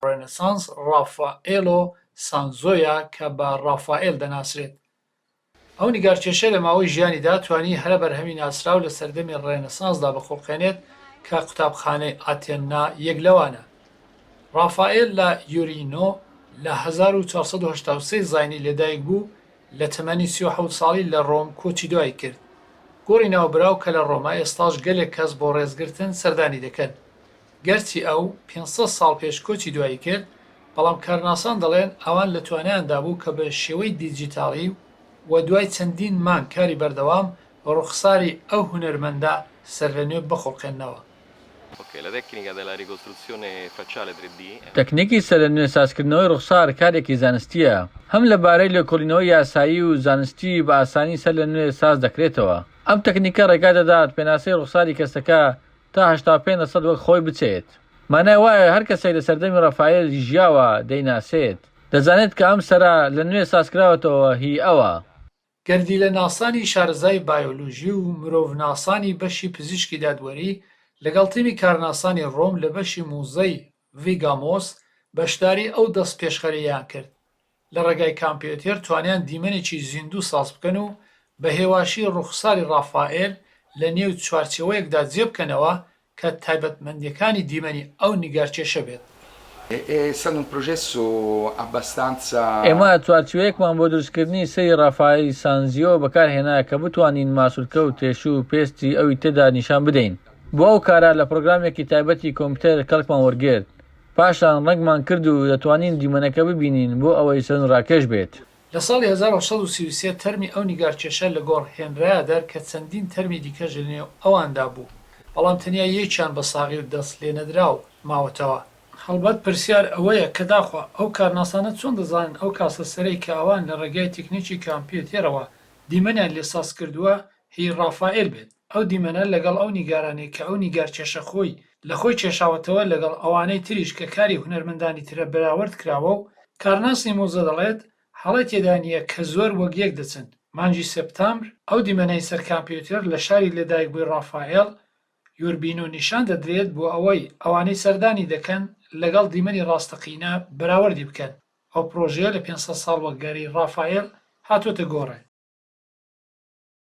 ڕێنەسانس ڕافائێلۆ سانزۆیە کە بە ڕافائێل دەناسرێت. ئەو نیگارکێشە لە ماوەی ژیانیدا توانی هەرە بەرهەمی ناسراو لە سەردەمی ڕێنەسانسدا بەخۆبخێنێت کە قوتابخانەی ئاتێنا یەک لەوانە. ڕافائێل لە یۆرینۆ لە 1483 زاینی لەدایک بوو، لە تەمەنی 37 ساڵی لە ڕۆم کۆچی دوای کرد. گۆڕی ناوبراو کە لە ڕۆما ئێستاش گەلێک کەس بۆ ڕێزگرتن سەردانی دەکەن. گەرچی ئەو 500 ساڵ پێش کۆچی دوایی کرد، بەڵام کارناسان دەڵێن ئەوان لە توانایاندا بوو کە بە شێوەی دیجیتاڵی و دوای چەندین مانگ کاری بەردەوام ڕوخساری ئەو هونەرمەندە سەر لە نوێ بخۆڵقێننەوە. تەکنیکی سەر لە نوێ سازکردنەوەی ڕوخسار کارێکی زانستیە، هەم لەبارەی لێکۆڵینەوەی یاسایی و زانستی بە ئاسانی سەر لە نوێ ساز دەکرێتەوە. ئەم تەکنیکە ڕێگا دەدات پێناسەی ڕوخساری کەسەکە تا 85% وەک خۆی بچێت. مانای وایە هەر کەسێک لە سەردەمی ڕافائێل ژیاوە دەیناسێت، دەزانێت کە ئەم سەرا لە نوێ سازکراوەتەوە هی ئەوە. گەردی لە ناسانی شارەزای بایۆلۆژی و مرۆڤناسانی بەشی پزیشکی دادوەری لەگەڵ تیمی کارناسانی ڕۆم لە بەشی موزەی ڤیگامۆس بەشداری ئەو دەست پێشخەریان کرد. لە ڕێگای کامپیۆتێر توانیان دیمەنێکی زیندوو ساز بکەن و بە هێواشی ڕوخساری ڕافائێل لە نێو چوارچێوەیەکدا جێبکەنەوە کە تایبەتمەندیەکانی دیمەنی ئەو نیگارکێشە بێت. ئێمە چوارچێوەیەکمان بۆ دروستکردنی سەری ڕافائێلی سانزیۆ بەکارهێنا کە بتوانین ماسوولکە و تێشو و پێستی ئەوی تێدا نیشان بدەین. بۆ ئەو کارە لە پرۆگرامێکی تایبەتی کۆمپیوتەر کەڵکمان وەرگرت، پاشان ڕەنگمان کرد و دەتوانین دیمەنەکە ببینین بۆ ئەوەی سەرنجڕاکێش بێت. لە ساڵی 1933 تەرمی ئەو نیگارکێشە لە گۆڕ هێنرایە دەر کە چەندین تەرمی دیکەش لەنێو ئەواندا بوو، بەڵام تەنیا یەکیان بە ساغی و دەست لێ نەدراو ماوەتەوە. هەڵبەت پرسیار ئەوەیە کە داخوا ئەو کارناسانە چۆن دەزانن ئەو کاسە سەرەی کە ئەوان لە ڕێگای تەکنیکی کامپیۆتێرەوە دیمەنیان لێساز کردووە هی ڕافائێل بێت. ئەو دیمەنە لەگەڵ ئەو نیگارانەی کە ئەو نیگارکێشە خۆی لە خۆی کێشاوەتەوە لەگەڵ ئەوانەی تریش کە کاری هونەرمەندانی ترە بەراورد کراوە و کارناسی مۆزە دەڵێت هەڵە تێدا نییە کە زۆر وەک یەک دەچن. مانگی سێپتامبر ئەو دیمەنەی سەر کامپیۆتێر لە شاری لەدایکبووی ڕافائێل یۆربینۆ نیشان دەدرێت بۆ ئەوەی ئەوانەی سەردانی دەکەن لەگەڵ دیمەنی ڕاستەقینە بەراوردی بکەن. ئەو پرۆژەیە لە 500 ساڵ وەکگەری ڕافائێل هاتوۆتە گۆڕێ.